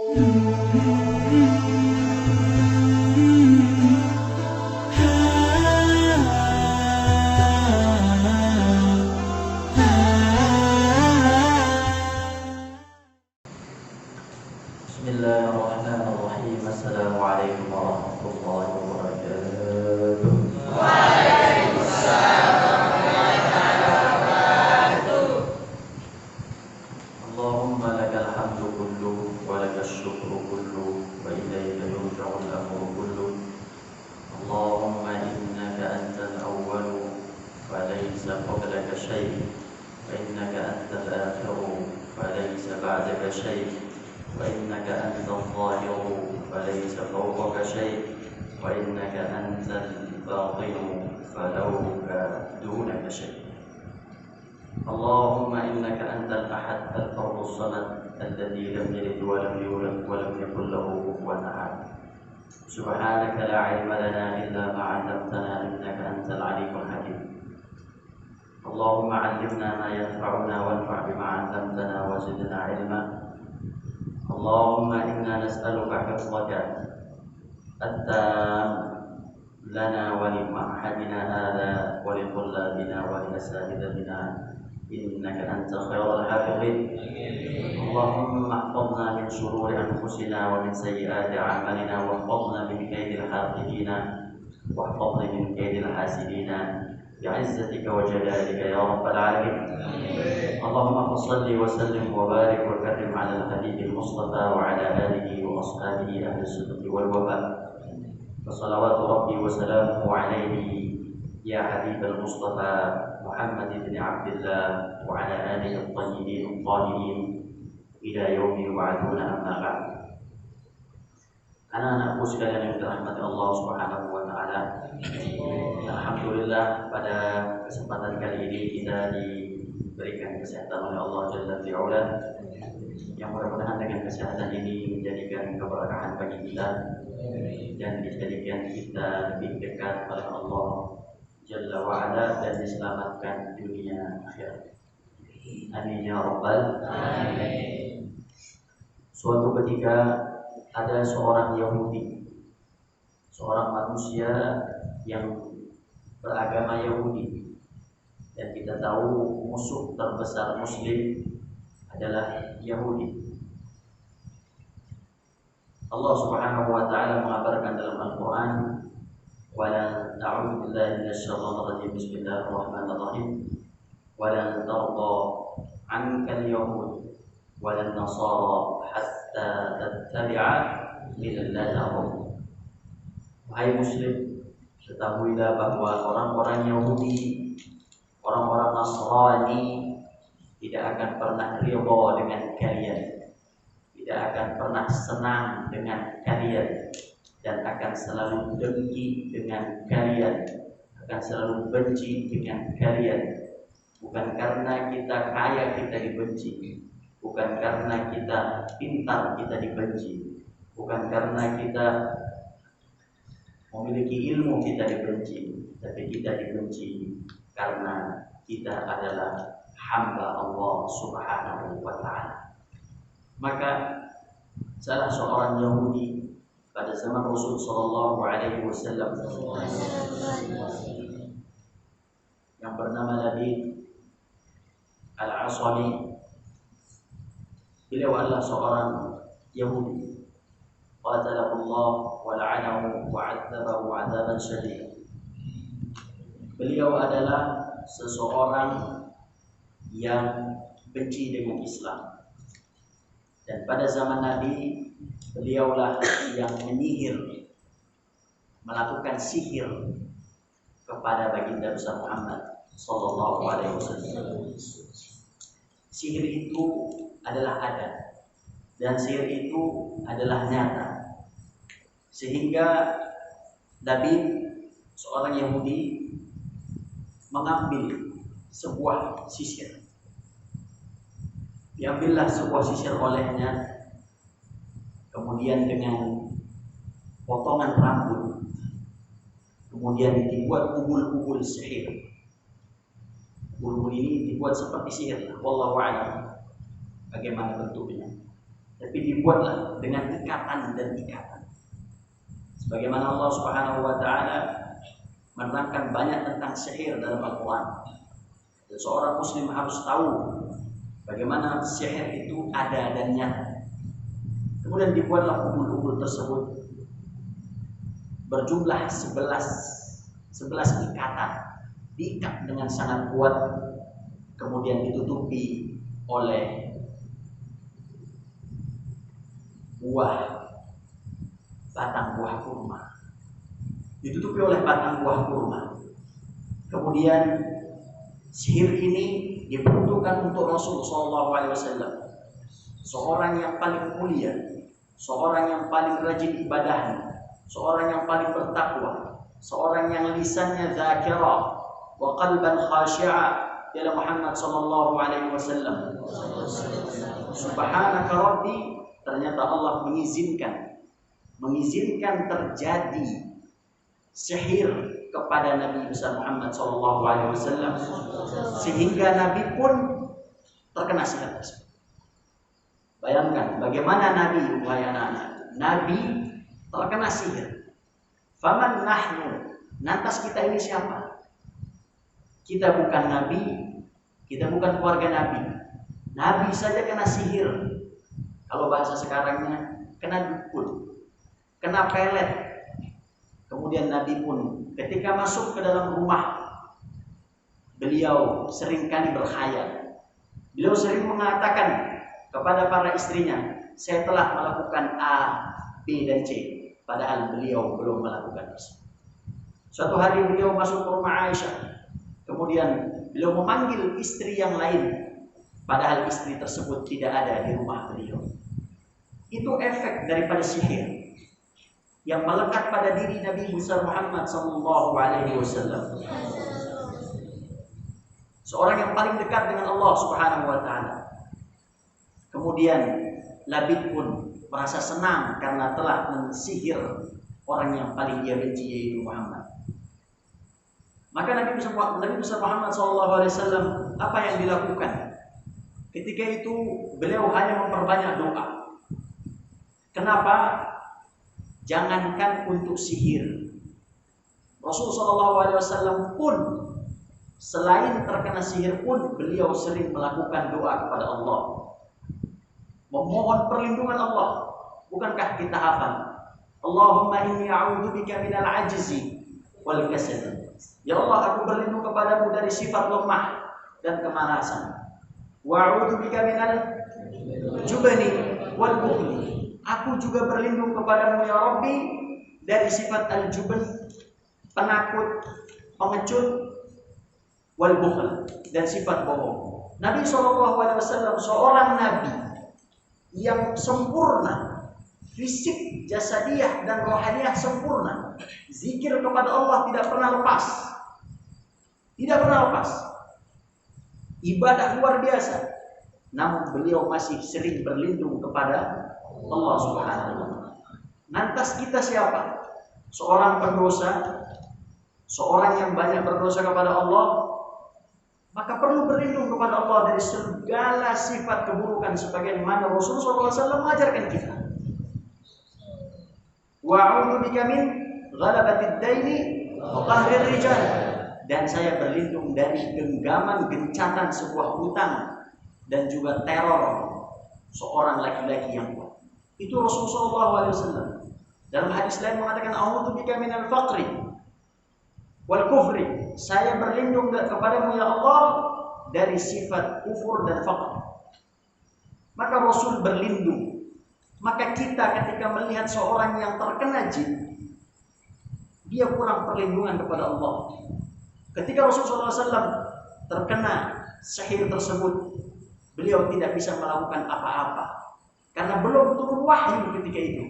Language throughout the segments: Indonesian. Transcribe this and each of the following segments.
Bismillahirrahmanirrahim. Assalamualaikum warahmatullahi wabarakatuh. Allahumma lakal hamdu kullu wa lakal syukru kullu wa ilayka yurja'ul amru kullu. Allahumma innaka antal awwalu wa laysa qablaka syai', wa innaka antal akhiru wa laysa ba'daka syai', wa innaka antal zahiru wa laysa fawqaka syai', wa innaka antal batinu falawka dunaka syai'. Allahumma innaka antal ahad al-fardus samad alladhi lam yalid wa lam yulad wa lam yakul lahu kufuwan ahad. Subhanaka la ilma lana illa ma 'allamtana innaka antal alimul hakim. Allahumma 'allimna ma yanfa'una wanfa' bima 'allamtana wa zidna 'ilma. Allahumma inna nas'aluka hifdzaka at-tam lana wa li ma'hadina hadha wa li tullabina wa li asatidatina innaka anta khairul hafidhin. Allahumma ihfazna min shururi anfusina wa min sayyiati a'malina wa ihfazna min kaydil hafidina wa ihfazni min kaydil hasidina bi'izzatika wa jalalika ya rabbal alamin. Allahumma salli wa sallim wa barik wa karrim ala al-habib al-mustafa wa ala alihi wa ashabihi ahli as-sidq wal wafa. Wassalawatu rabbi wa salamuhu alayhi ya habib al-mustafa Muhammad ibn Abdullah wa ala alihi at-tayyibin at-tahirin ila yaumi yub'atsuna amma ba'd. Anak-anakku sekalian yang dirahmati Allah Subhanahu wa taala. Alhamdulillah pada kesempatan kali ini kita diberikan kesehatan oleh Allah Jalla fi'ala, yang mudah-mudahan dengan kesehatan ini menjadikan keberkahan bagi kita dan dijadikan kita lebih dekat oleh Allah Jalla wa'ala dan diselamatkan dunia akhirat. Amin ya rabbal alamin. Suatu ketika ada seorang Yahudi, seorang manusia yang beragama Yahudi, dan kita tahu musuh terbesar Muslim adalah Yahudi. Allah Subhanahu wa taala mengabarkan dalam Al-Qur'an, "Wala ta'udzu billahi minasyaitonir rajim. Bismillahirrahmanirrahim. Wala tarda 'anka al-yahud wala an-nasara hatta tattabi'a millatahum." Wahai Muslim, ketahuilah bahwa orang-orang Yahudi, orang-orang Nasrani tidak akan pernah ridha dengan kalian, tidak akan pernah senang dengan kalian, dan akan selalu dengki dengan kalian, akan selalu benci dengan kalian. Bukan karena kita kaya kita dibenci, bukan karena kita pintar kita dibenci, bukan karena kita memiliki ilmu kita dibenci, tapi kita dibenci karena kita adalah hamba Allah Subhanahu wa taala. Maka salah seorang Yahudi pada zaman Rasul sallallahu alaihi wasallam yang bernama Nabi Al-Asami, beliau adalah seorang Yahudi. Qatalahu Allah wa la'anahu wa 'adzabahu 'adzaban syadida. Beliau adalah seseorang yang benci dengan Islam. Dan pada zaman Nabi, beliaulah yang menyihir, melakukan sihir kepada baginda besar Muhammad sallallahu alaihi wasallam. Sihir itu adalah ada, dan sihir itu adalah nyata. Sehingga Nabi, seorang Yahudi, mengambil sebuah sisir. Diambillah sebuah sisir olehnya, kemudian dengan potongan rambut, kemudian dibuat ubul-ubul sihir. Ubul-ubul ini dibuat seperti sihir, wallahu a'lam bagaimana bentuknya, tapi dibuatlah dengan ikatan dan ikatan. Sebagaimana Allah Subhanahu wa taala menerangkan banyak tentang sihir dalam Al-Qur'an. Dan seorang muslim harus tahu bagaimana sihir itu ada dan nyata. Kemudian dibuatlah umbul-umbul tersebut berjumlah 11 ikatan, diikat dengan sangat kuat, kemudian ditutupi oleh batang buah kurma. Ditutupi oleh batang buah kurma. Kemudian sihir ini diperuntukkan untuk Rasulullah SAW, seorang yang paling mulia, seorang yang paling rajin ibadahnya, seorang yang paling bertakwa, seorang yang lisannya dzakirah wa qalban khashi'a, ya Muhammad sallallahu alaihi wasallam. Subhanaka Rabbi, ternyata Allah mengizinkan terjadi sihir kepada Nabi besar Muhammad sallallahu alaihi wasallam, sehingga Nabi pun terkena sihir tersebut. Bayangkan bagaimana Nabi, wahai anak-anak, Nabi terkena sihir. Faman nahnu, lantas kita ini siapa? Kita bukan Nabi, kita bukan keluarga Nabi. Nabi saja kena sihir. Kalau bahasa sekarangnya, kena dukun, kena pelet. Kemudian Nabi pun ketika masuk ke dalam rumah, beliau seringkali berkhayal. Beliau sering mengatakan kepada para istrinya, saya telah melakukan A, B, dan C. Padahal beliau belum melakukan itu. Suatu hari beliau masuk ke rumah Aisyah. Kemudian beliau memanggil istri yang lain. Padahal istri tersebut tidak ada di rumah beliau. Itu efek daripada sihir yang melekat pada diri Nabi besar Muhammad sallallahu alaihi wasallam. Seorang yang paling dekat dengan Allah Subhanahu wa taala. Kemudian Labid pun merasa senang karena telah mensihir orang yang paling dia benci, yaitu Muhammad. Maka Nabi besar Muhammad SAW apa yang dilakukan? Ketika itu beliau hanya memperbanyak doa. Kenapa? Jangankan untuk sihir, Rasulullah SAW pun selain terkena sihir pun beliau sering melakukan doa kepada Allah, memohon perlindungan Allah. Bukankah kita hafal? Allahumma inni a'udzubika minal ajzi wal kasal. Ya Allah, aku berlindung kepadamu dari sifat lemah dan kemalasan. Wa a'udzubika minal jubni wal bukhli. Aku juga berlindung kepadamu ya Rabbi dari sifat al-jubn, penakut, pengecut, wal bukhl, dan sifat bohong. Nabi SAW seorang nabi yang sempurna, fisik, jasadiah, dan rohaniah sempurna. Zikir kepada Allah tidak pernah lepas. Tidak pernah lepas. Ibadah luar biasa. Namun beliau masih sering berlindung kepada Allah Subhanahu wa taala. Lantas kita siapa? Seorang pendosa, seorang yang banyak berdosa kepada Allah, maka perlu berlindung kepada Allah dari segala sifat keburukan sebagaimana Rasulullah SAW mengajarkan kita. Wa a'udzu bika min ghalabatid daini wa qahrir rijal. Dan saya berlindung dari genggaman gencatan sebuah hutang dan juga teror seorang laki-laki yang kuat. Itu Rasulullah SAW. Dalam hadis lain mengatakan a'udzu bika minal faqri wal kufri. Saya berlindung kepadamu ya Allah dari sifat kufur dan faqr. Maka Rasul berlindung. Maka kita ketika melihat seorang yang terkena jin, dia kurang perlindungan kepada Allah. Ketika Rasulullah SAW terkena sihir tersebut, beliau tidak bisa melakukan apa-apa karena belum turun wahyu ketika itu.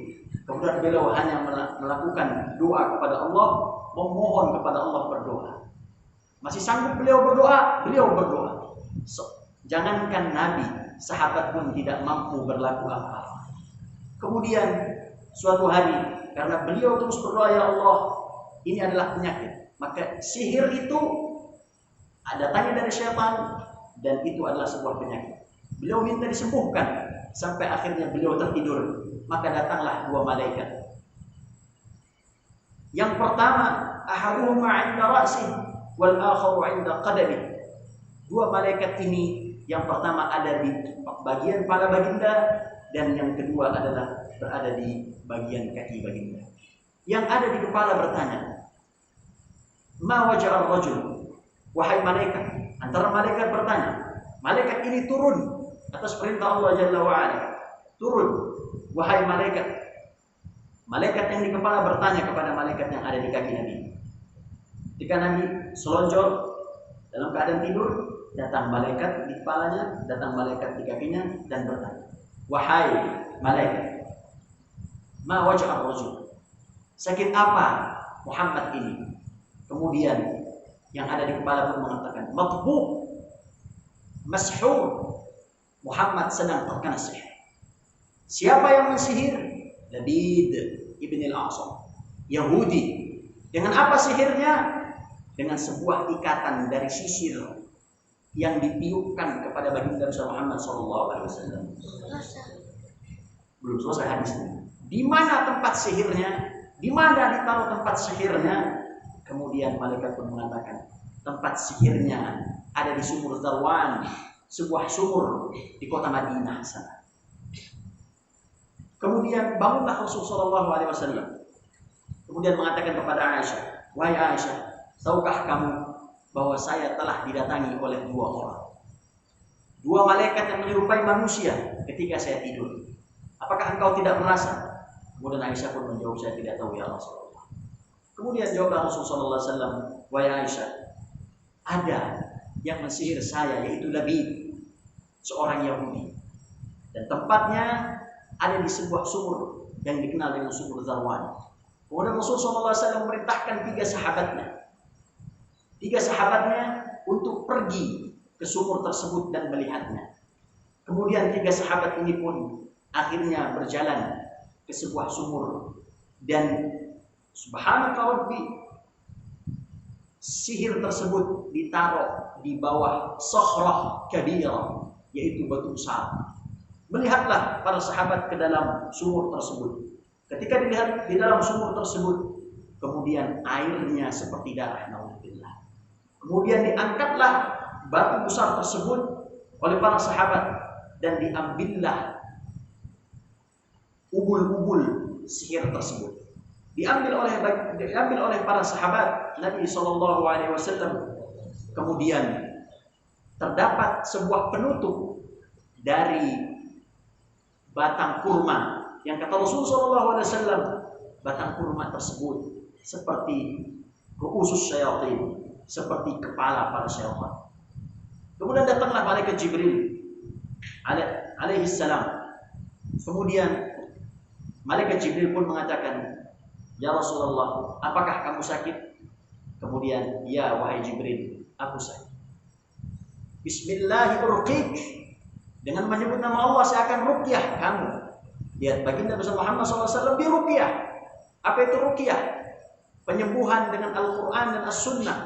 Kemudian beliau hanya melakukan doa kepada Allah, memohon kepada Allah, berdoa. Masih sanggup beliau berdoa, beliau berdoa. Jangankan Nabi, sahabat pun tidak mampu berlaku apa-apa. Kemudian suatu hari, karena beliau terus berdoa, ya Allah, ini adalah penyakit. Maka sihir itu datangnya dari syaitan dan itu adalah sebuah penyakit. Beliau minta disembuhkan. sampai akhirnya beliau tertidur. Maka datanglah dua malaikat. Yang pertama, ahaduhuma 'inda ra'sihi wal akharu 'inda qadamihi. Dua malaikat ini yang pertama ada di bagian kepala baginda dan yang kedua adalah berada di bagian kaki baginda. Yang ada di kepala bertanya, "Ma wajah ar-rajul?" Wahai malaikat, antara malaikat bertanya. Malaikat ini turun atas perintah Allah Jalla wa Ala. Turun, wahai malaikat. Malaikat yang di kepala bertanya kepada malaikat yang ada di kaki Nabi. Ketika Nabi selonjor dalam keadaan tidur, datang malaikat di kepalanya, datang malaikat di kakinya dan bertanya, "Wahai malaikat, ma wajah ar-rajul?" Sakit apa Muhammad ini? Kemudian yang ada di kepala pun mengatakan, "Matbuh, mashhur." Muhammad sedang terkena sihir. Siapa yang mensihir? Labid ibn al-A'sam, Yahudi. Dengan apa sihirnya? Dengan sebuah ikatan dari sisir yang ditiupkan kepada baginda Muhammad SAW. Belum selesai hadisnya. Di mana tempat sihirnya? Di mana ditaruh tempat sihirnya? Kemudian malaikat pun mengatakan, tempat sihirnya ada di sumur Zarwan, sebuah sumur di kota Madinah sana. Kemudian bangunlah Rasulullah SAW. Kemudian mengatakan kepada Aisyah, "Wahai Aisyah, tahukah kamu bahwa saya telah didatangi oleh dua orang, dua malaikat yang menyerupai manusia ketika saya tidur. Apakah engkau tidak merasa?" Kemudian Aisyah pun menjawab, "Saya tidak tahu ya Rasulullah." Kemudian jawab Rasulullah SAW, "Wahai Aisyah, ada yang mensihir saya, yaitu Labid, seorang Yahudi. Dan tempatnya ada di sebuah sumur yang dikenal dengan sumur Zarwan." Kemudian Rasulullah SAW memerintahkan tiga sahabatnya untuk pergi ke sumur tersebut dan melihatnya. Kemudian tiga sahabat ini pun akhirnya berjalan ke sebuah sumur dan subhanallah, sihir tersebut ditaruh di bawah sakhrah kabirah, yaitu batu besar. Melihatlah para sahabat ke dalam sumur tersebut. Ketika dilihat di dalam sumur tersebut, kemudian airnya seperti darah, naudzubillah. Kemudian diangkatlah batu besar tersebut oleh para sahabat dan diambillah ubul-ubul sihir tersebut. Diambil oleh para sahabat Nabi SAW. Kemudian terdapat sebuah penutup dari batang kurma yang kata Rasulullah SAW, batang kurma tersebut seperti ru'usus syayatin, seperti kepala para syaitan. Kemudian datanglah malaikat Jibril alaihi salam. Kemudian malaikat Jibril pun mengatakan, "Ya Rasulullah, apakah kamu sakit?" Kemudian, "Ya wahai Jibril, aku sakit." "Bismillahirrahmanirrahim." Dengan menyebut nama Allah saya akan ruqyah kamu. Lihat baginda besar Muhammad SAW diruqyah. Apa itu ruqyah? Penyembuhan dengan Al-Quran dan As-Sunnah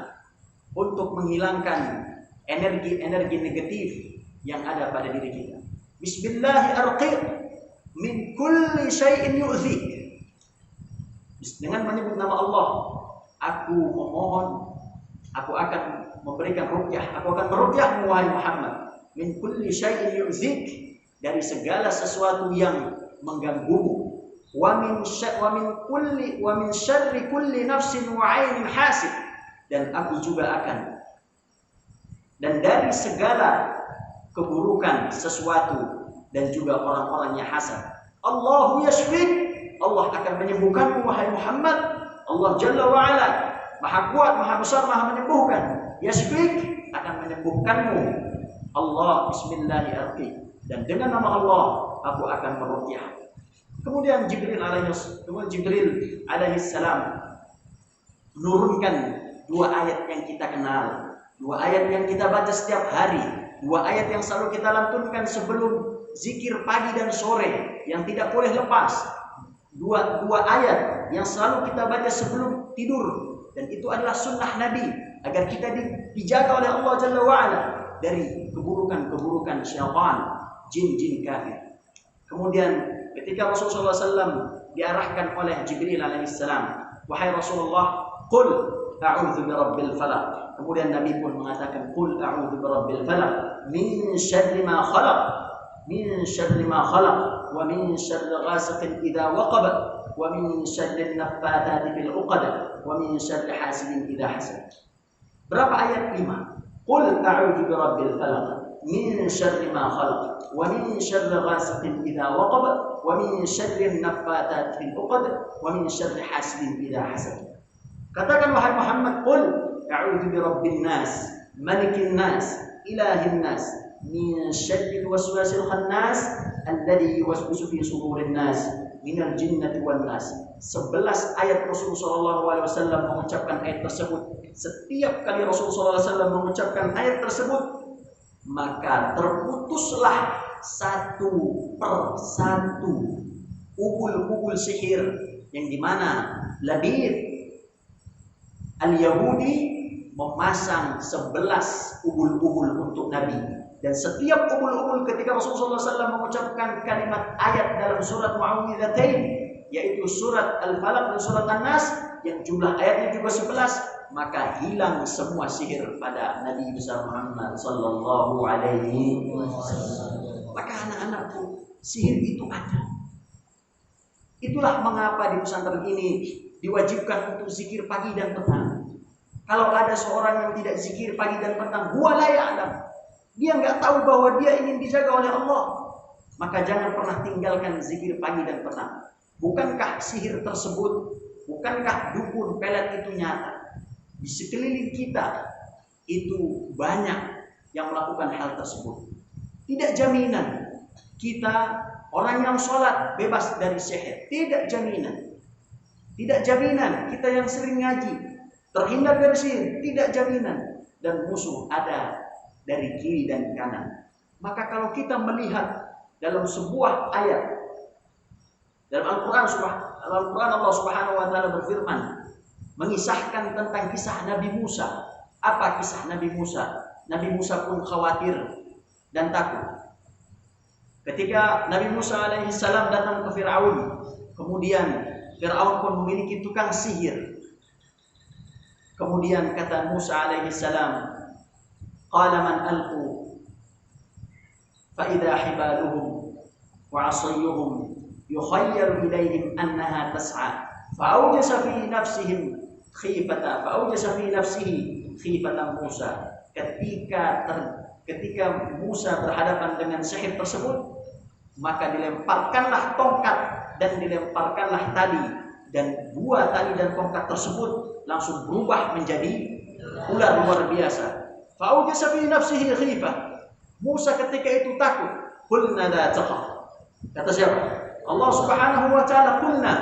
untuk menghilangkan energi-energi negatif yang ada pada diri kita. Bismillahirrahmanirrahim. Min kulli syai'in yu'zik. Dengan menyebut nama Allah, aku memohon, aku akan memberikan ruqyah, aku akan meruqyahmu wahai Muhammad. Min kulli syai'in yu'zik, dari segala sesuatu yang mengganggumu. Wa min syarri kulli nafsin wa 'ainin hasib, dan aku juga akan, dan dari segala keburukan sesuatu dan juga orang-orang yang hasad. Allahu yashfik, Allah akan menyembuhkanmu wahai Muhammad. Allah Jalla wa Ala, Maha kuat, Maha besar, Maha menyembuhkan. Yashfik, akan menyembuhkanmu. Allah bismillahirrahmanirrahim, dan dengan nama Allah aku akan meruqyah. Kemudian Jibril alaihi salam menurunkan dua ayat yang kita kenal, dua ayat yang kita baca setiap hari, dua ayat yang selalu kita lantunkan sebelum zikir pagi dan sore yang tidak boleh lepas. Dua ayat yang selalu kita baca sebelum tidur, dan itu adalah sunnah Nabi agar kita dijaga oleh Allah Jalla wa Ala dari keburukan-keburukan syaitan, jin-jin kafir. Kemudian ketika Rasulullah SAW diarahkan oleh Jibril alaihissalam, wahai Rasulullah, qul a'udzu birabbil falaq. Kemudian Nabi pun mengatakan, qul a'udzu birabbil falaq min syarri ma khalaq, min syarri ma khalaq, wa min syarri ghasiqin idza waqab, wa min syarri naffathati fil 'uqad, wa min syarri hasidin idza hasad. Berapa ayat? 5. Qul a'udzu birabbil falaq min syarri ma khalaq, wa min syarri ghasiqin idza waqab, wa min syarri naffathati fil 'uqad, wa min syarri hasidin idza hasad. Katakan wahai Muhammad, qul a'udzu birabbin nas, malikin nas, ilahin nas, min syarril waswasil khannas, alladzi yuwaswisu fi sudurin nas, minal jinnati wan nas. 11 ayat Rasulullah SAW mengucapkan ayat tersebut. Setiap kali Rasulullah SAW mengucapkan ayat tersebut, maka terputuslah satu per satu ubul-ubul sihir yang dimana Labid Al-Yahudi memasang 11 ubul-ubul untuk Nabi. Dan setiap ubul-ubul ketika Rasulullah SAW mengucapkan kalimat ayat dalam surat Mu'awwidzatain, yaitu surat Al-Falaq dan surat An-Nas, yang jumlah ayatnya juga 11, maka hilang semua sihir pada Nabi besar Muhammad sallallahu alaihi wasallam. Maka anak-anakku, sihir itu ada. Itulah mengapa di pesantren ini diwajibkan untuk zikir pagi dan petang. Kalau ada seorang yang tidak zikir pagi dan petang, huwa la ya'lam, dia nggak tahu bahwa dia ingin dijaga oleh Allah, maka jangan pernah tinggalkan zikir pagi dan petang. Bukankah sihir tersebut, bukankah dukun pelet itu nyata? Di sekeliling kita itu banyak yang melakukan hal tersebut. Tidak jaminan kita orang yang sholat bebas dari sihir. Tidak jaminan. Tidak jaminan kita yang sering ngaji terhindar dari sihir. Tidak jaminan. Dan musuh ada dari kiri dan kanan. Maka kalau kita melihat dalam sebuah ayat dalam Al-Quran Allah Subhanahu wa taala berfirman mengisahkan tentang kisah Nabi Musa. Apa kisah Nabi Musa? Nabi Musa pun khawatir dan takut. Ketika Nabi Musa alaihissalam datang ke Fir'aun, kemudian Fir'aun pun memiliki tukang sihir. Kemudian kata Musa alaihissalam, qala man alqu fa idza hibaluhum wa 'asiyuhum yukhayyalu ilaihim annaha tas'a fa'awjasa fi nafsihim khifatan Musa. Ketika Musa berhadapan dengan sihir tersebut, maka dilemparkanlah tongkat dan dilemparkanlah tali, dan dua tali dan tongkat tersebut langsung berubah menjadi ular luar biasa. Fa'awjasa fi nafsihi khifah. Musa ketika itu takut. Qulna la takhaf. Kata siapa? Allah Subhanahu wa taala, qulna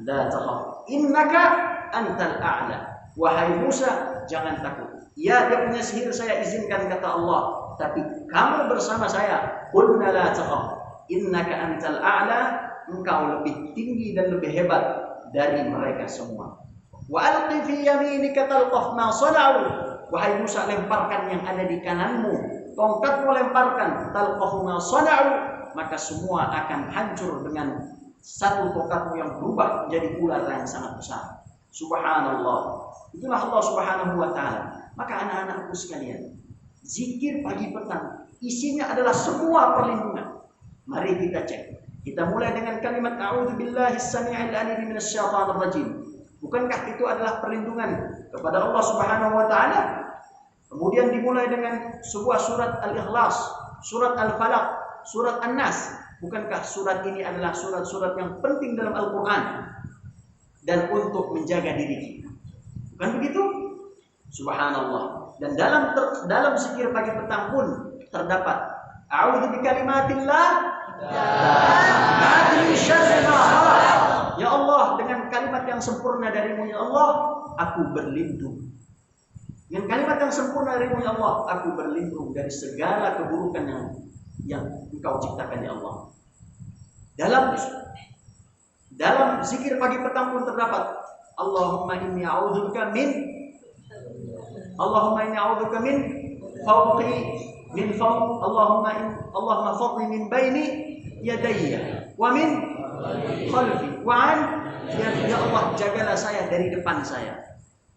la takhaf innaka antal a'la. Wahai Musa, jangan takut. Ya, dia punya sihir saya izinkan, kata Allah, tapi kamu bersama saya. Qulna la takhaf innaka antal a'la, engkau lebih tinggi dan lebih hebat dari mereka semua. Wa alqi fi yaminika talqaf ma sana'u. Wahai Musa, lemparkan yang ada di kananmu, tongkatmu lemparkan, talqaf ma sana'u, maka semua akan hancur dengan satu tongkatmu yang berubah menjadi ular yang sangat besar. Subhanallah. Itulah Allah Subhanahu wa taala. Maka anak-anakku sekalian, zikir pagi petang isinya adalah semua perlindungan. Mari kita cek. Kita mulai dengan kalimat a'udzubillahi as-sami'il 'alim minasyaitonir rajim. Bukankah itu adalah perlindungan kepada Allah Subhanahu wa taala? Kemudian dimulai dengan sebuah surat Al-Ikhlas, surat Al-Falaq, surat An-Nas. Bukankah surat ini adalah surat-surat yang penting dalam Al-Qur'an dan untuk menjaga diri kita? Bukan begitu? Subhanallah. Dan dalam zikir pagi petang pun terdapat a'udzu bikalimatillah min syarri ma khalaq. Ya Allah, dengan kalimat yang sempurna darimu ya Allah, aku berlindung. Dengan kalimat yang sempurna darimu ya Allah, aku berlindung dari segala keburukan yang engkau ciptakan ya Allah. Dalam zikir pagi petang pun terdapat Allahumma inni a'udzubika min fawqi min fawq Allahumma fadli min baini yadayya wa min khalfi wa an ya Allah jagalah saya dari depan saya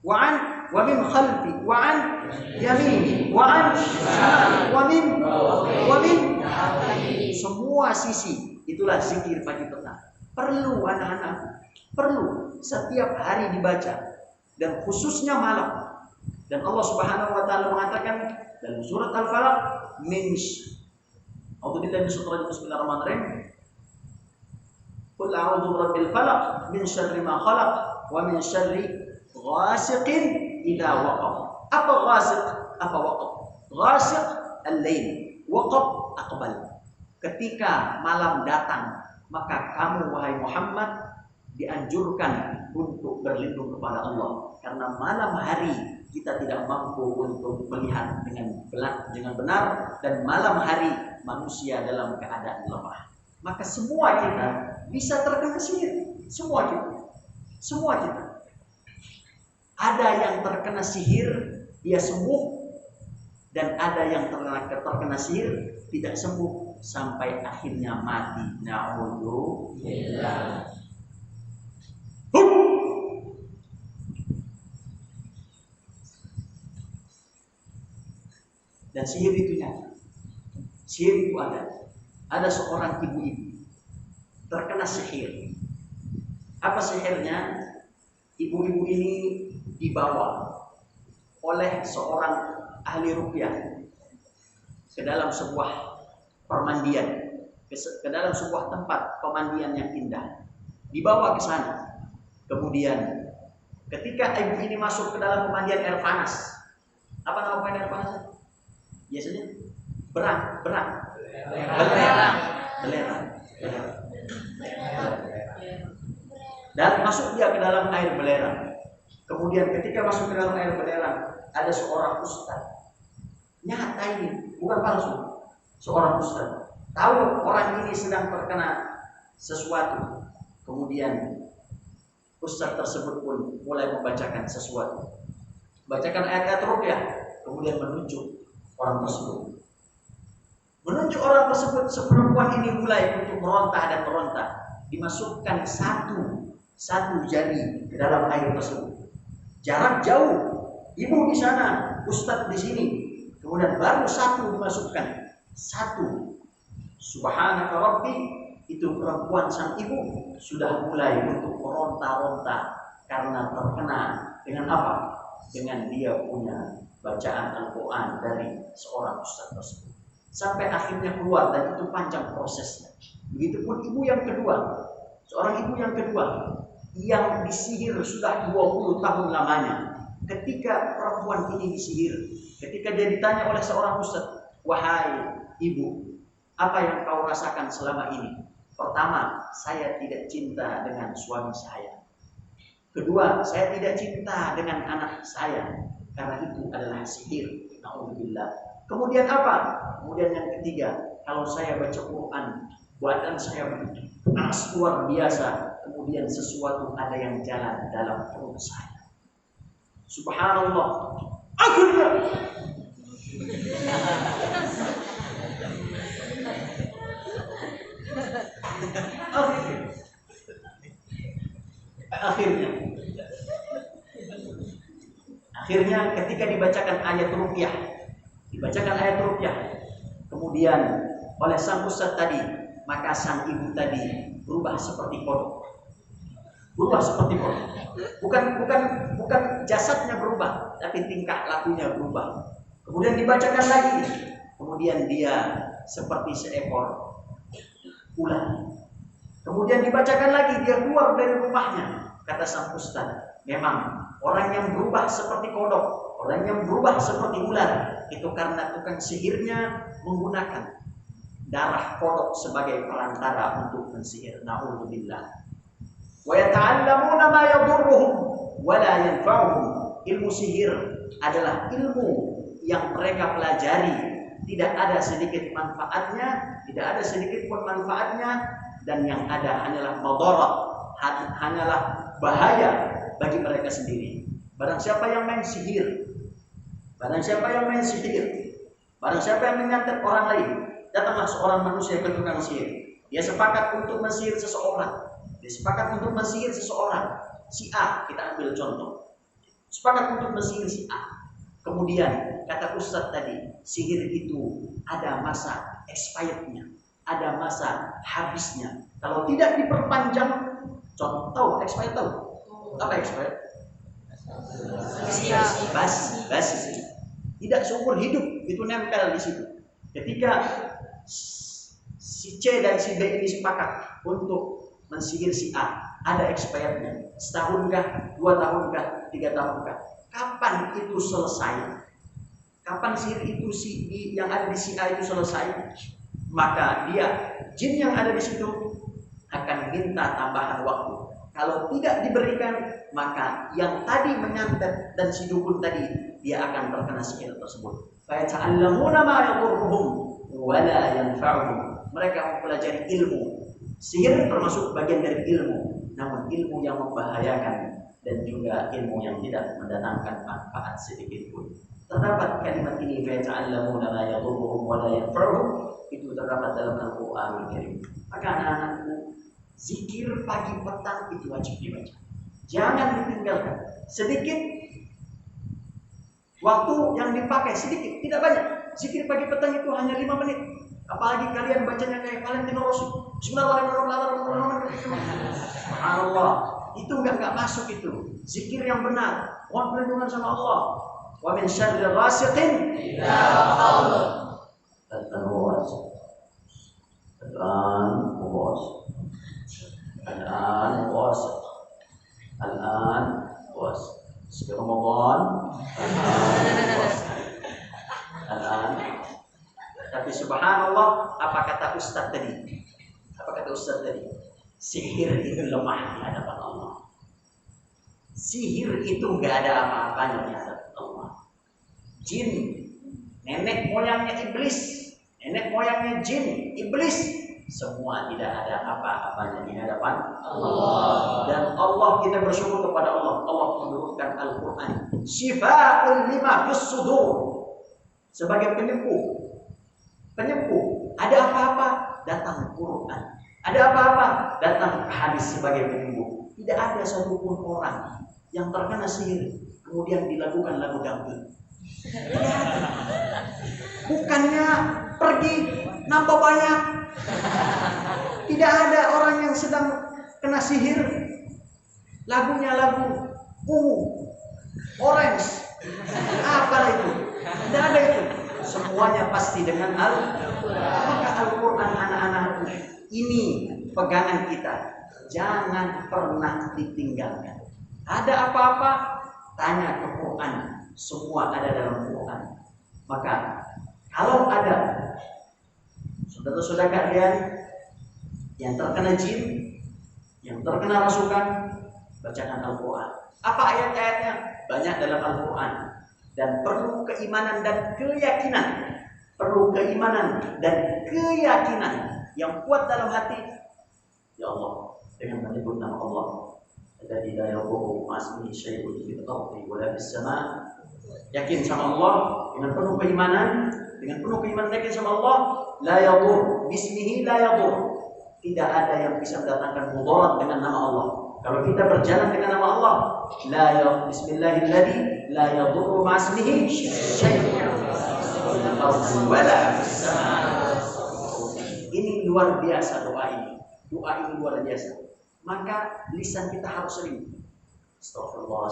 wa min khalfi wa an yamini wa an wa min semua sisi. Itulah zikir pagi petang. Perlu anak-anak, perlu setiap hari dibaca dan khususnya malam. Dan Allah Subhanahu wa taala mengatakan dalam surat Al-Falaq Bismillahirrahmanirrahim. Qul a'udzu birabbil falaq min syarri ma khalaq wa min syarri ghasiqin idza waqab. Apa ghasiq? Apa waqab? Ghasiq al-lail, waqab aqbal. Ketika malam datang, maka kamu wahai Muhammad dianjurkan untuk berlindung kepada Allah, karena malam hari kita tidak mampu untuk melihat dengan benar, dan malam hari manusia dalam keadaan lemah. Maka semua kita bisa terkena sihir, semua kita. Ada yang terkena sihir dia sembuh, dan ada yang terkena sihir tidak sembuh sampai akhirnya mati. Na'udzubillah. Dan sihir itu nyata. Sihir itu ada. Ada seorang ibu-ibu terkena sihir. Apa sihirnya? Ibu-ibu ini dibawa oleh seorang ahli ruqyah ke dalam sebuah permandian, ke dalam sebuah tempat pemandian yang indah. Dibawa ke sana. Kemudian ketika ibu ini masuk ke dalam pemandian air panas. Apa nama pemandian air panas? Biasanya belerang. Dan masuk dia ke dalam air belerang. Kemudian ketika masuk ke dalam air belerang, ada seorang ustaz. Nyata ini, bukan palsu. Seorang ustaz tahu orang ini sedang terkena sesuatu. Kemudian ustaz tersebut pun mulai membacakan sesuatu. Bacakan ayat-ayat ruqyah, kemudian menunjuk orang tersebut. Menunjuk orang tersebut, seperempuan ini mulai untuk meronta dan meronta. Dimasukkan satu jari ke dalam air tersebut. Jarak jauh. Ibu di sana, ustaz di sini. Kemudian baru satu dimasukkan. Satu. Subhanaka Rabbi, itu perempuan sang ibu sudah mulai untuk meronta-ronta karena terkena dengan apa? Dengan dia punya bacaan Al-Quran dari seorang ustaz tersebut. Sampai akhirnya keluar, dan itu panjang prosesnya. Begitupun ibu yang kedua, seorang ibu yang kedua yang disihir sudah 20 tahun lamanya. Ketika perempuan ini disihir, ketika dia ditanya oleh seorang ustaz, wahai ibu, apa yang kau rasakan selama ini? Pertama, saya tidak cinta dengan suami saya. Kedua, saya tidak cinta dengan anak saya, karena itu adalah sihir. Na'udzubillah. Kemudian apa? Kemudian yang ketiga, kalau saya baca Quran, badan saya panas luar biasa. Kemudian sesuatu ada yang jalan dalam perut saya. Subhanallah. Akhirnya ketika dibacakan ayat ruqyah, kemudian oleh sang ustaz tadi, maka sang ibu tadi berubah seperti kodok. Bukan jasadnya berubah, tapi tingkah lakunya berubah. Kemudian dibacakan lagi, kemudian dia seperti seekor ular. Kemudian dibacakan lagi, dia keluar dari rumahnya. Kata sang ustaz, memang orang yang berubah seperti kodok, orang yang berubah seperti ular, itu karena tukang sihirnya menggunakan darah kodok sebagai perantara untuk mensihir. Na'udzubillah. Wa yata'allamuna ma yadurruhum wa la yanfa'uhum. Ilmu sihir adalah ilmu yang mereka pelajari, tidak ada sedikit manfaatnya, dan yang ada hanyalah madarat, hanyalah bahaya bagi mereka sendiri. Barang siapa yang main sihir, barang siapa yang menyantet orang lain, datanglah seorang manusia ke tukang sihir. Dia sepakat untuk mensihir seseorang. Dia sepakat untuk mensihir seseorang. Si A, kita ambil contoh. Sepakat untuk mensihir si A. Kemudian kata Ustadz tadi, sihir itu ada masa expirednya, ada masa habisnya. Kalau tidak diperpanjang, contoh expired tahu? Apa expired? Basi. Tidak seumur hidup, itu nempel di situ. Ketika si C dan si B ini sepakat untuk mensihir si A, ada expirednya. Setahun kah, 2 tahun kah, 3 tahun kah? Kapan itu selesai? Kapan sihir itu yang ada di si A itu selesai? Maka dia, jin yang ada di situ akan minta tambahan waktu. Kalau tidak diberikan, maka yang tadi menyantet dan si dukun tadi, dia akan terkena sihir tersebut. Fayata'allamuna ma yadurruhum wa la yanfa'uhum. Mereka mempelajari ilmu. Sihir termasuk bagian dari ilmu, namun ilmu yang membahayakan dan juga ilmu yang tidak mendatangkan manfaat sedikit pun. Terdapat kalimat ini, fayata'allamuna ma yadurruhum wa la yanfa'uhum, itu terdapat dalam Al-Qur'an Al-Karim. Maka anak-anakku, zikir pagi petang itu wajib dibaca. Jangan ditinggalkan. Sedikit waktu yang dipakai, sedikit, tidak banyak. Zikir pagi petang itu hanya 5 menit. Apalagi kalian bacanya kayak Valentino Rossi. Bismillahirrahmanirrahim. Subhanallah. Itu enggak masuk itu. Zikir yang benar. Mohon perlindungan sama Allah. Wa min syarri ghasiqin idza waqab. Al-an was. Ramadan. Al-an. Tapi subhanallah, apa kata Ustaz tadi? Sihir itu lemah di hadapan Allah. Sihir itu enggak ada apa-apanya di hadapan Allah. Jin, nenek moyangnya iblis, nenek moyangnya jin, iblis, semua tidak ada apa-apanya di hadapan Allah. Dan Allah, kita bersyukur kepada Allah. Allah menurunkan Al-Quran, Syifa'un lima fis sudur, sebagai penyembuh. Ada apa-apa, datang Quran. Ada apa-apa, datang hadis sebagai penyembuh. Tidak ada satupun orang yang terkena sihir kemudian dilakukan lagu dangdut. Bukannya pergi nambah banyak. Tidak ada orang yang sedang kena sihir lagunya lagu ungu, orange, apalah itu. Tidak ada itu. Semuanya pasti dengan maka Al-Quran, anak-anakku, ini pegangan kita. Jangan pernah ditinggalkan. Ada apa-apa, tanya ke Quran. Semua ada dalam Quran. Maka kalau ada saudara-saudara kalian yang terkena jin, yang terkena rasukan, bacakan Al-Quran. Apa ayat-ayatnya? Banyak dalam Al-Quran. Dan perlu keimanan dan keyakinan. Yang kuat dalam hati. Ya Allah, dengan menyebut nama Allah, alladzi la yadurru ma'asmihi syai'un fil ardi wa la fis sama'. Yakin sama Allah dengan penuh keimanan, yakin sama Allah. La yadur, bismihi la yadur. Tidak ada yang bisa mendatangkan mudarat dengan nama Allah. Kalau kita berjalan dengan nama Allah, Bismillahilladzi la yadurru ma'asmihi syai'un fil ardi wa la fis sama'. Ini luar biasa doa ini. Doa ini luar biasa. Maka lisan kita harus sering astagfirullah.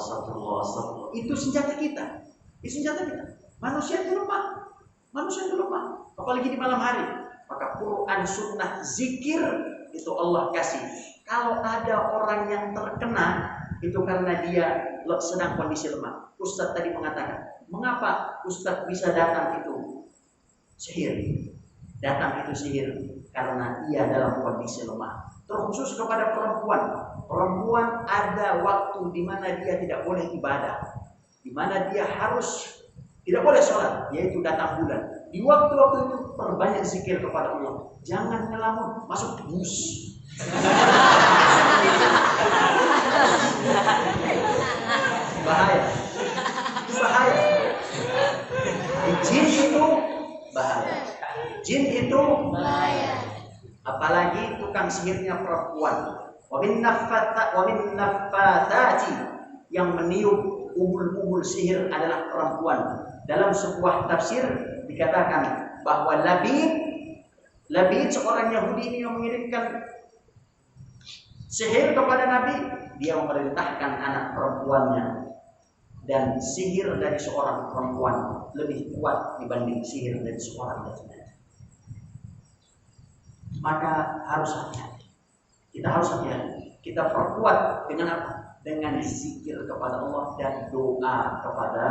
Itu senjata kita. Manusia itu lemah. Apalagi di malam hari. Maka Quran, sunnah, zikir itu Allah kasih. Kalau ada orang yang terkena, itu karena dia sedang kondisi lemah. Ustadz tadi mengatakan, mengapa Ustadz bisa datang itu sihir? Karena ia dalam kondisi lemah. Terkhusus kepada perempuan ada waktu di mana dia tidak boleh ibadah, di mana dia harus tidak boleh sholat, yaitu datang bulan. Di waktu-waktu itu perbanyak zikir kepada Allah. Jangan ngelamun, masuk bus. Bahaya. Jin itu bahaya. Apalagi tukang sihirnya perempuan. Wa min naffatsati, yang meniup umbul-umbul sihir adalah perempuan. Dalam sebuah tafsir dikatakan bahwa Labid seorang Yahudi ini yang mengirimkan sihir kepada Nabi, dia memerintahkan anak perempuannya, dan sihir dari seorang perempuan lebih kuat dibanding sihir dari seorang laki-laki. Maka harus hati-hati. Kita harus hati-hati. Kita perkuat dengan apa? Dengan zikir kepada Allah dan doa kepada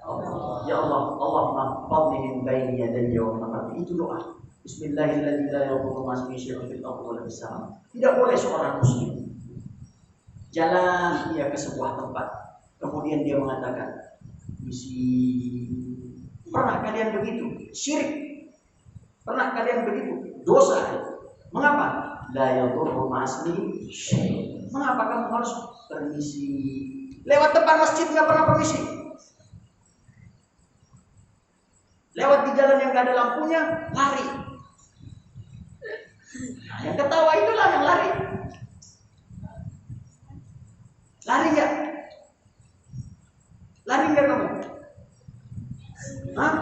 Allah. Ya Allah, Allahumma fadli min baini yadayya wa min khalfi. Itu doa. Bismillahirrahmanirrahim. La yadurru ma'a ismihi syai'un fil ardi wa la fis sama'. Tidak boleh seorang muslim jalan dia ke sebuah tempat, kemudian dia mengatakan, pernah kalian begitu? Syirik. Pernah kalian begitu? Dosa. Mengapa? La yadurru ma'a ismihi syai'un. Mengapa kamu harus permisi? Lewat depan masjid nggak pernah permisi. Lewat di jalan yang nggak ada lampunya, lari. Nah, yang ketawa itulah yang lari. Lari nggak? Lari nggak kamu? Hah?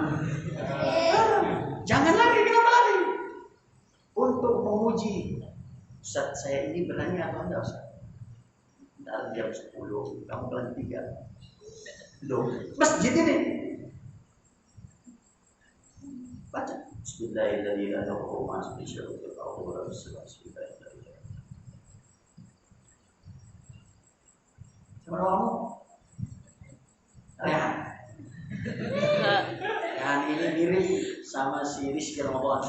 Jangan lari. Kenapa lari? Untuk menguji, Ustaz, saya ini berani atau enggak, Ustaz? Ntar jam 10, kamu kelas 3. Loh, masjid ini. Baca. Bismillahirrahmanirrahim. Siapa kamu? Rehan. Rehan ini mirip sama si Rizky Ramadan.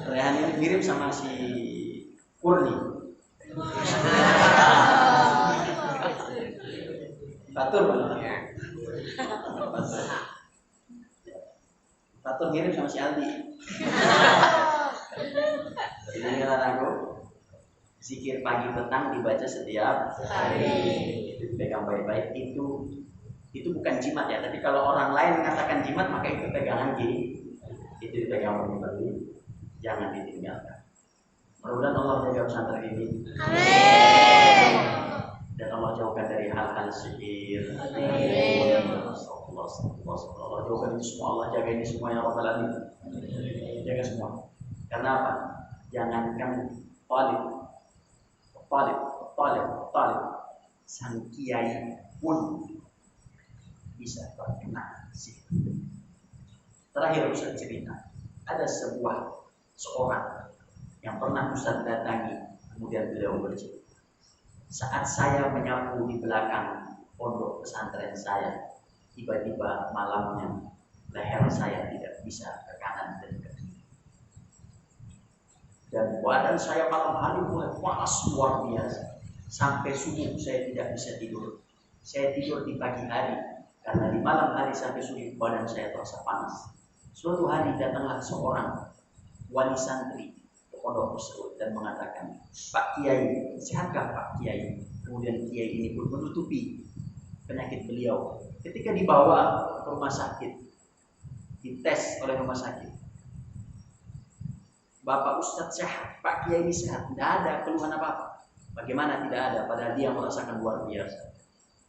Rehan ini mirip sama si Kurni. Batur benar. Batur mirip sama si Aldi. Ini aku. Zikir pagi petang dibaca setiap hari. Itu pegang baik-baik. Itu bukan jimat ya. Tapi kalau orang lain mengatakan jimat, maka itu pegangan gini. Itu dipegang baik-baik. Jangan ditinggalkan. Mudah-mudahan Allah jaga pesantren ini. Amin. Dan Allah jauhkan dari hal-hal sihir. Amin. Allah jauhkan itu semua. Allah jaga ini semua ya Rabbal Alamin. Jaga semua. Karena apa? Jangankan Talib sang kiai pun bisa terkena sihir. Terakhir Ustaz cerita, ada seorang yang pernah Ustaz datangi, kemudian beliau bercerita, saat saya menyapu di belakang pondok pesantren saya, tiba-tiba malamnya leher saya tidak bisa ke kanan dan ke kiri. Dan badan saya malam hari mulai panas luar biasa. Sampai subuh saya tidak bisa tidur. Saya tidur di pagi hari, karena di malam hari sampai subuh badan saya terasa panas. Suatu hari datanglah seorang wali santri ke pondok tersebut dan mengatakan, Pak Kiai, sehatkah Pak Kiai? Kemudian Kiai ini pun menutupi penyakit beliau. Ketika dibawa ke rumah sakit, dites oleh rumah sakit, Bapak Ustadz sehat, Pak Kiai ini sehat, tidak ada keluhan apa-apa. Bagaimana tidak ada? Padahal dia merasakan luar biasa.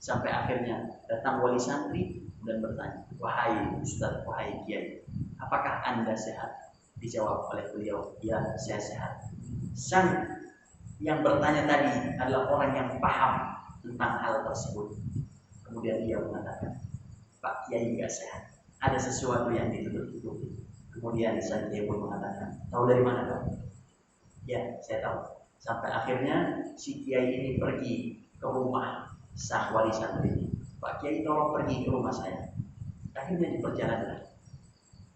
Sampai akhirnya datang wali santri dan bertanya, wahai Ustadz, wahai Kiai, apakah Anda sehat? Dijawab oleh beliau, ya saya sehat. Sang yang bertanya tadi adalah orang yang paham tentang hal tersebut. Kemudian dia mengatakan, Pak Kiai nggak sehat, ada sesuatu yang ditutup-tutupi. Kemudian sang Kiai pun mengatakan, tahu dari mana kamu? Ya, saya tahu. Sampai akhirnya si Kiai ini pergi ke rumah sang wali santri. Pak Kiai tolong pergi ke rumah saya. Akhirnya di perjalanan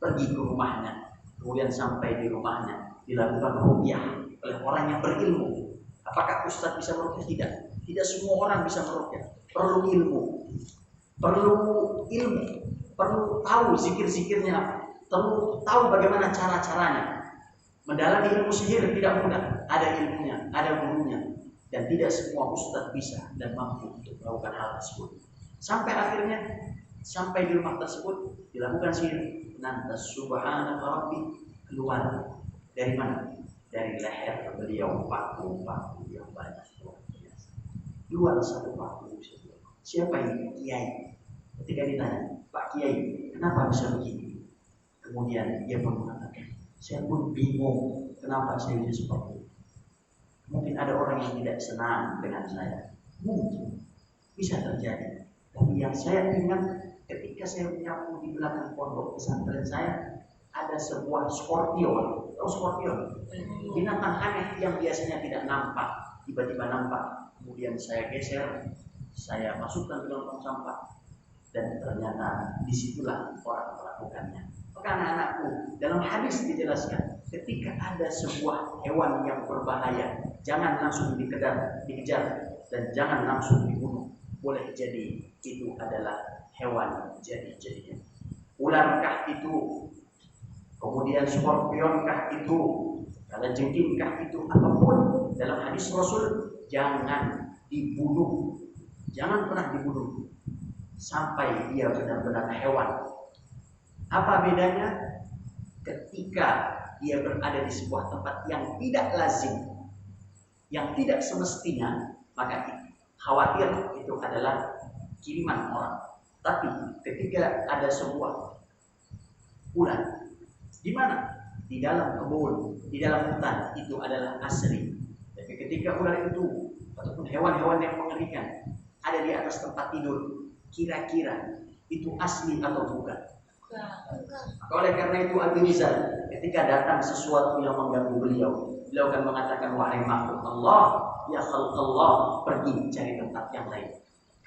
pergi ke rumahnya. Kemudian sampai di rumahnya dilakukan ruqyah oleh orang yang berilmu. Apakah Ustadz bisa meruqyah? Tidak. Tidak semua orang bisa meruqyah. Perlu ilmu. Perlu tahu zikir-zikirnya, perlu tahu bagaimana cara-caranya. Mendalami ilmu sihir tidak mudah, ada ilmunya, ada gurunya, dan tidak semua ustadz bisa dan mampu untuk melakukan hal tersebut. Sampai akhirnya sampai di rumah tersebut dilakukan sihir. Nanti subhanaka rabbi keluar dari mana? Dari leher beliau paku-paku yang banyak luar biasa. Keluar satu paku. Siapa ini? Kiai. Ketika ditanya, Pak Kiai, kenapa bisa begini? Kemudian dia pun mengatakan, saya pun bingung kenapa saya bisa seperti itu. Mungkin ada orang yang tidak senang dengan saya. Mungkin bisa terjadi. Tapi yang saya ingat ketika saya menyapu di belakang pondok pesantren saya, ada sebuah skorpion. Tahu skorpion? Binatang aneh yang biasanya tidak nampak, tiba-tiba nampak. Kemudian saya geser, saya masukkan ke dalam tong sampah, dan ternyata disitulah orang melakukannya. Maka anak-anakku, dalam hadis dijelaskan, ketika ada sebuah hewan yang berbahaya, jangan langsung dikejar, dan jangan langsung dibunuh. Boleh jadi itu adalah hewan jadi-jadinya. Ularkah itu? Kemudian skorpionkah itu? Kalajengkingkah itu? Apapun, dalam hadis Rasul, jangan dibunuh. Jangan pernah dibunuh sampai dia benar-benar hewan. Apa bedanya? Ketika dia berada di sebuah tempat yang tidak lazim, yang tidak semestinya, maka khawatir itu adalah kiriman orang. Tapi ketika ada sebuah ular, di mana? Di dalam kebun, di dalam hutan, itu adalah asli. Tapi ketika ular itu ataupun hewan-hewan yang mengerikan ada di atas tempat tidur, kira-kira itu asli atau bukan? Maka oleh karena itu Abi Rizal ketika datang sesuatu yang mengganggu beliau akan mengatakan, wahai makhluk Allah, ya khalqallah, pergi cari tempat yang lain.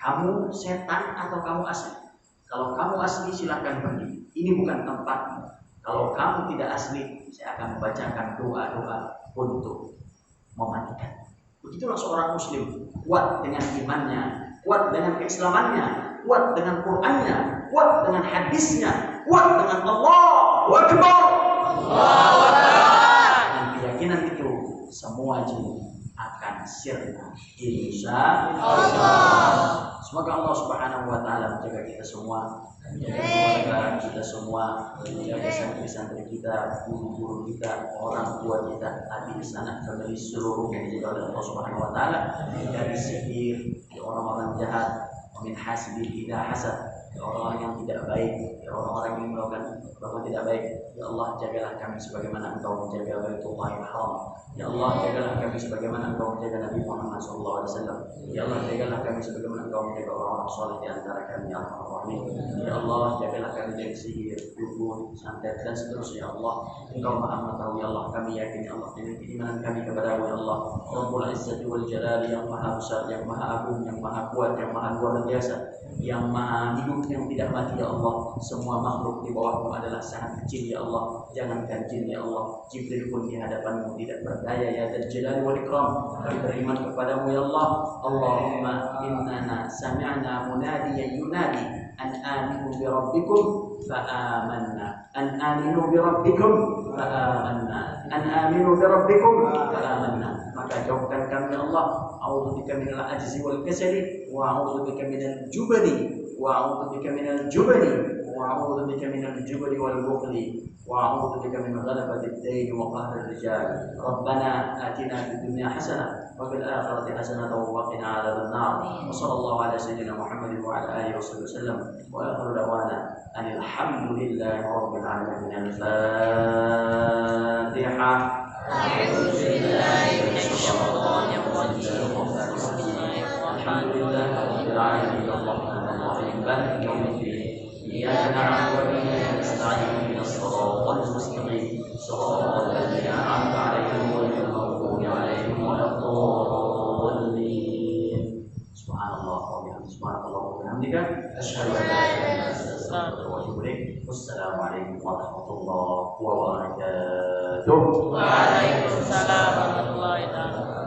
Kamu setan atau kamu asli? Kalau kamu asli silakan pergi. Ini bukan tempatmu. Kalau kamu tidak asli, saya akan membacakan doa-doa untuk mematikan. Begitulah seorang muslim, kuat dengan imannya, kuat dengan keislamannya, kuat dengan Qur'annya, kuat dengan hadisnya, kuat dengan Allahu Akbar. Dengan keyakinan itu, semua jin akan sirna, insya Allah. Semoga Allah Subhanahu wa taala menjaga kita semua, menjaga keluarga kita semua, menjaga santri-santri kita, guru-guru kita, orang tua kita, adik anak famili seluruh yang dijaga oleh Allah Subhanahu wa taala dari sihir, dari orang-orang jahat, min hasbi tidak hasad, orang-orang yang tidak baik, orang-orang yang melakukan perbuatan tidak baik. Ya Allah, jagalah kami sebagaimana Engkau menjaga Baitullahil Haram. Ya Allah, jagalah kami sebagaimana Engkau menjaga Nabi Muhammad SAW. Ya Allah, jagalah kami sebagaimana Engkau menjaga orang-orang soleh di antara kami, ya Ar-Rahim. Ya Allah, jagalah kami dari sihir, dukun, santet dan seterusnya. Ya Allah, Engkau Maha mengetahui. Ya Allah, kami yakin ya Allah dengan keimanan kami kepada-Mu ya Allah, Rabbul Izzati wal Jalali, yang Maha besar, yang Maha agung, yang Maha kuat, yang Maha luar biasa, yang Maha hidup, yang tidak mati ya Allah. Semua makhluk di bawah-Mu adalah sangat kecil ya Allah. Jangankan jin ya Allah, Jibril pun di hadapan-Mu tidak berdaya ya Dzal Jalali wal Ikram. Kami beriman kepada-Mu ya Allah. Allahumma innana sami'na munadiyan yunadi an aminu bi rabbikum fa amanna. An aminu bi rabbikum fa amanna. An aminu bi rabbikum fa amanna. Maka jauhkan kami ya Allah. A'udzubika minal ajzi wal kasali wa a'udzubika minal jubni wa a'udzubika minal jubni وأعوذ بك من الجبن والبخل وأعوذ بك من غلبة الدين وقهر الرجال. ربنا آتنا في الدنيا حسنة وفي الآخرة حسنة وقنا عذاب النار. وصلى الله على سيدنا محمد وعلى آله وصحبه وسلم وآخر دعوانا أن الحمد لله رب العالمين. الفاتحة. أعوذ بالله من الشيطان الرجيم. الحمد لله رب العالمين الرحمن الرحيم مالك يوم الدين. إياك نعبد وإياك نستعين اهدنا الصراط المستقيم صراط الذين أنعمت عليهم غير المغضوب عليهم ولا الضالين. سبحان الله وبحمدك أشهد أن لا إله إلا أنت أستغفرك وأتوب إليك. والسلام عليكم ورحمة الله وبركاته. Waalaikumsalam warahmatullahi wabarakatuh.